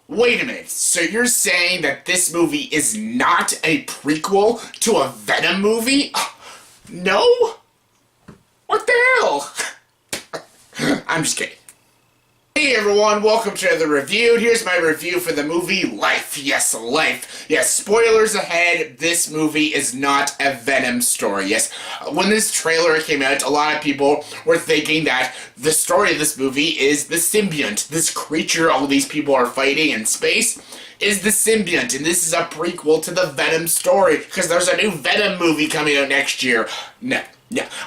Wait a minute, so you're saying that this movie is not a prequel to a Venom movie? No? What the hell? I'm just kidding. Hey everyone, welcome to the review. Here's my review for the movie Life. Yes, Life. Yes, spoilers ahead, this movie is not a Venom story. Yes, when this trailer came out, a lot of people were thinking that the story of this movie is the symbiont. This creature all these people are fighting in space is the symbiont, and this is a prequel to the Venom story, because there's a new Venom movie coming out next year. No,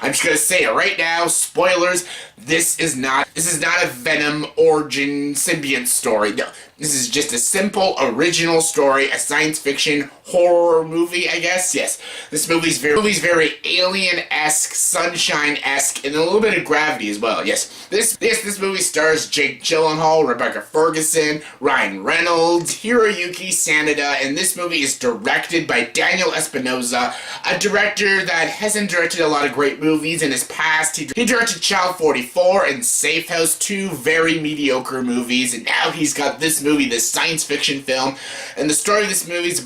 I'm just gonna say it right now, spoilers, this is not a Venom origin symbiont story. No, this is just a simple, original story, a science fiction horror movie, I guess. Yes, this movie's very alien-esque, sunshine-esque, and a little bit of gravity as well. Yes, this movie stars Jake Gyllenhaal, Rebecca Ferguson, Ryan Reynolds, Hiroyuki Sanada, and this movie is directed by Daniel Espinosa, a director that hasn't directed a lot of great movies in his past. He directed Child 44 and Safe House, two very mediocre movies, and now he's got this movie, this science fiction film, and the story of this movie is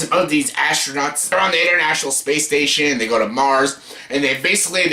about these astronauts. They're on the International Space Station, they go to Mars, and they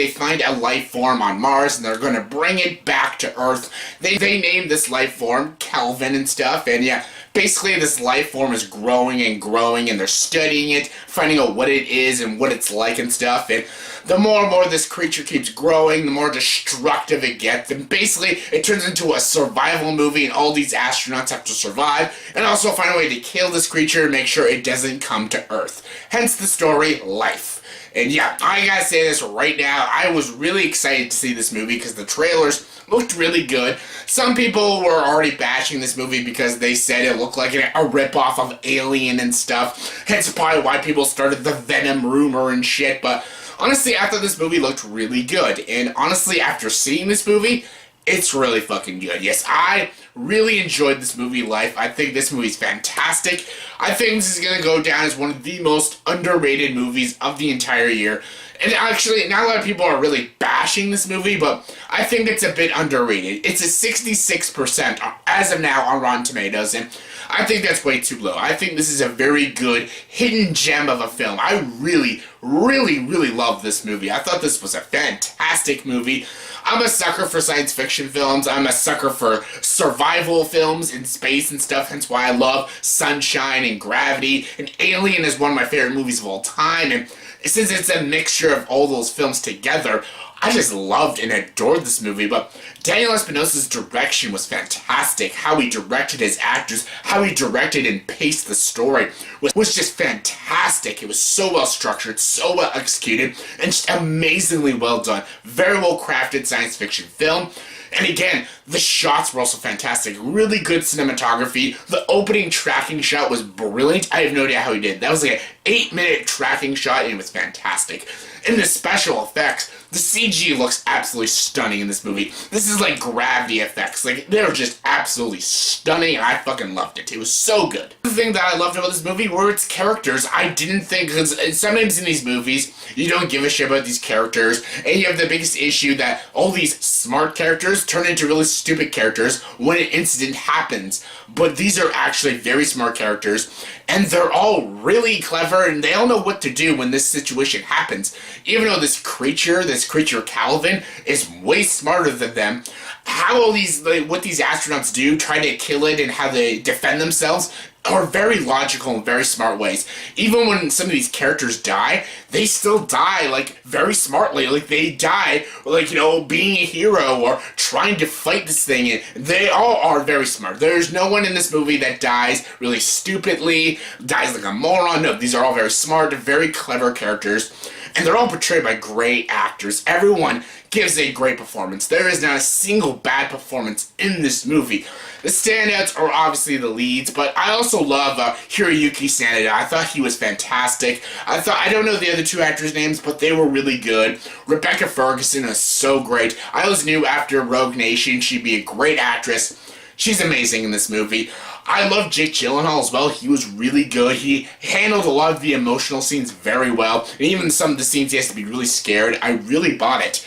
find a life form on Mars, and they're going to bring it back to Earth. They name this life form Calvin and stuff, and yeah, basically this life form is growing and growing, and they're studying it, finding out what it is and what it's like and stuff, and the more and more this creature keeps growing, the more destructive it gets, and basically it turns into a survival movie, and all these astronauts have to survive, and also find a way to kill this creature and make sure it doesn't come to Earth. Hence the story, Life. And yeah, I gotta say this right now, I was really excited to see this movie because the trailers looked really good. Some people were already bashing this movie because they said it looked like a ripoff of Alien and stuff. Hence probably why people started the Venom rumor and shit, but honestly, I thought this movie looked really good. And honestly, after seeing this movie, it's really fucking good. Yes, I really enjoyed this movie, Life. I think this movie's fantastic. I think this is going to go down as one of the most underrated movies of the entire year. And actually, not a lot of people are really bashing this movie, but I think it's a bit underrated. It's a 66% as of now on Rotten Tomatoes, and I think that's way too low. I think this is a very good hidden gem of a film. I really love this movie. I thought this was a fantastic movie. I'm a sucker for science fiction films. I'm a sucker for survival films in space and stuff, hence why I love Sunshine and Gravity. And Alien is one of my favorite movies of all time, and since it's a mixture of all those films together, I just loved and adored this movie. But Daniel Espinosa's direction was fantastic. How he directed his actors, how he directed and paced the story was just fantastic. It was so well structured, so well executed, and just amazingly well done. Very well crafted science fiction film. And again, the shots were also fantastic. Really good cinematography. The opening tracking shot was brilliant. I have no idea how he did it. That was like an 8-minute tracking shot, and it was fantastic. And the special effects, the CG looks absolutely stunning in this movie. This is like gravity effects. Like, they're just absolutely stunning, and I fucking loved it. It was so good. The thing that I loved about this movie were its characters. I didn't think, because sometimes in these movies, you don't give a shit about these characters, and you have the biggest issue that all these smart characters turn into really stupid characters when an incident happens. But these are actually very smart characters, and they're all really clever, and they all know what to do when this situation happens. Even though this creature Calvin, is way smarter than them, how all these, what these astronauts do, try to kill it and how they defend themselves, are very logical and very smart ways. Even when some of these characters die, they still die, like, very smartly. Like, they die, like, you know, being a hero or trying to fight this thing. And they all are very smart. There's no one in this movie that dies really stupidly, dies like a moron. No, these are all very smart, very clever characters. And they're all portrayed by great actors. Everyone gives a great performance. There is not a single bad performance in this movie. The standouts are obviously the leads, but I also love Hiroyuki Sanada. I thought he was fantastic. I don't know the other two actors' names, but they were really good. Rebecca Ferguson is so great. I always knew after Rogue Nation she'd be a great actress. She's amazing in this movie. I love Jake Gyllenhaal as well. He was really good. He handled a lot of the emotional scenes very well. And even some of the scenes he has to be really scared, I really bought it.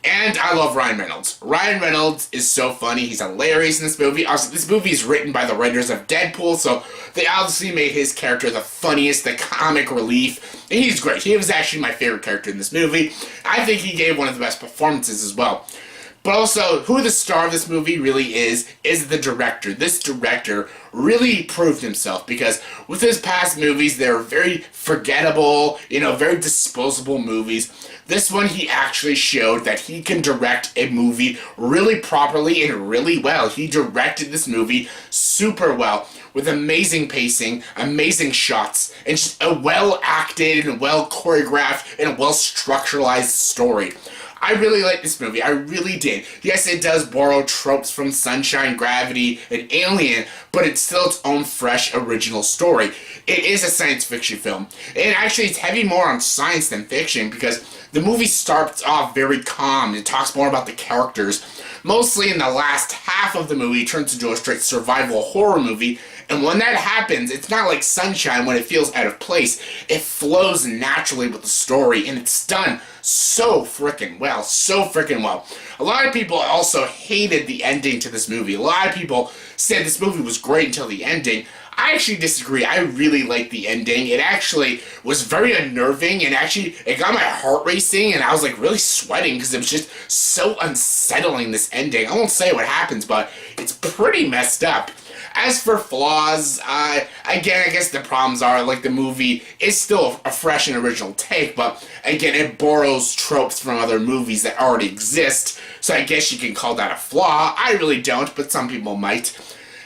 And I love Ryan Reynolds. Ryan Reynolds is so funny. He's hilarious in this movie. Also, this movie is written by the writers of Deadpool, so they obviously made his character the funniest, the comic relief. And he's great. He was actually my favorite character in this movie. I think he gave one of the best performances as well. But also, who the star of this movie really is the director. This director really proved himself because with his past movies, they were very forgettable, very disposable movies. This one, he actually showed that he can direct a movie really properly and really well. He directed this movie super well with amazing pacing, amazing shots, and just a well-acted and well-choreographed and well-structuralized story. I really like this movie. I really did. Yes, it does borrow tropes from Sunshine, Gravity, and Alien, but it's still its own fresh, original story. It is a science fiction film. And actually, it's heavy more on science than fiction because the movie starts off very calm. It talks more about the characters. Mostly in the last half of the movie, it turns into a straight survival horror movie. And when that happens, it's not like Sunshine when it feels out of place. It flows naturally with the story, and it's done so freaking well. So freaking well. A lot of people also hated the ending to this movie. A lot of people said this movie was great until the ending. I actually disagree. I really liked the ending. It actually was very unnerving, and actually it got my heart racing, and I was like really sweating because it was just so unsettling, this ending. I won't say what happens, but it's pretty messed up. As for flaws, again, I guess the problems are, like, the movie is still a fresh and original take, but, again, it borrows tropes from other movies that already exist, so I guess you can call that a flaw. I really don't, but some people might.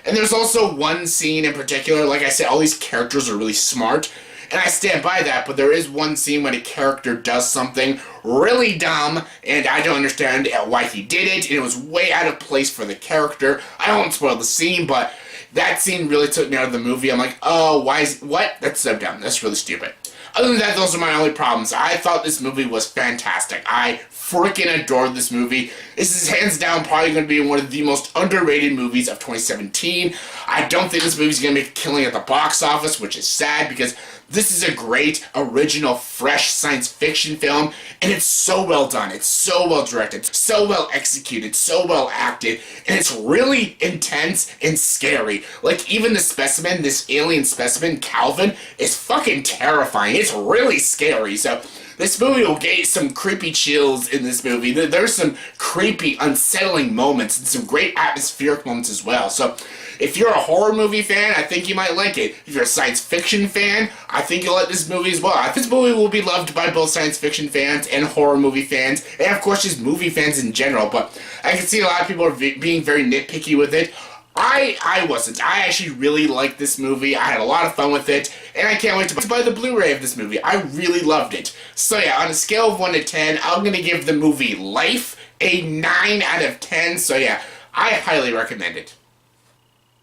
And there's also one scene in particular, like I said, all these characters are really smart, and I stand by that, but there is one scene when a character does something really dumb, and I don't understand why he did it, and it was way out of place for the character. I won't spoil the scene, but that scene really took me out of the movie. I'm like, oh, what? That's so dumb. That's really stupid. Other than that, those are my only problems. I thought this movie was fantastic. I freaking adored this movie. This is hands down probably going to be one of the most underrated movies of 2017. I don't think this movie's going to make a killing at the box office, which is sad because this is a great, original, fresh science fiction film, and it's so well done. It's so well directed, so well executed, so well acted, and it's really intense and scary. Like, even the specimen, this alien specimen, Calvin, is fucking terrifying. It's really scary, so this movie will get some creepy chills in this movie. There's some creepy, unsettling moments and some great atmospheric moments as well. So if you're a horror movie fan, I think you might like it. If you're a science fiction fan, I think you'll like this movie as well. I think this movie will be loved by both science fiction fans and horror movie fans, and of course just movie fans in general, but I can see a lot of people are being very nitpicky with it. I wasn't. I actually really liked this movie. I had a lot of fun with it, and I can't wait to buy the Blu-ray of this movie. I really loved it. So yeah, on a scale of 1 to 10, I'm going to give the movie Life a 9 out of 10. So yeah, I highly recommend it.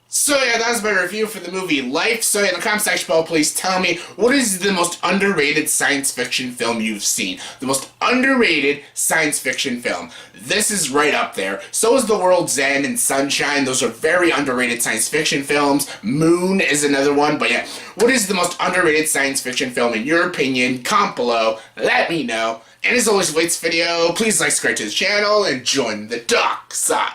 So yeah, that was my review for the movie Life. So in the comment section below, please tell me, what is the most underrated science fiction film you've seen? The most underrated science fiction film. This is right up there. So is The World's End and Sunshine. Those are very underrated science fiction films. Moon is another one. But yeah, what is the most underrated science fiction film in your opinion? Comment below. Let me know. And as always, if you like this video, please like, subscribe to the channel, and join the dark side.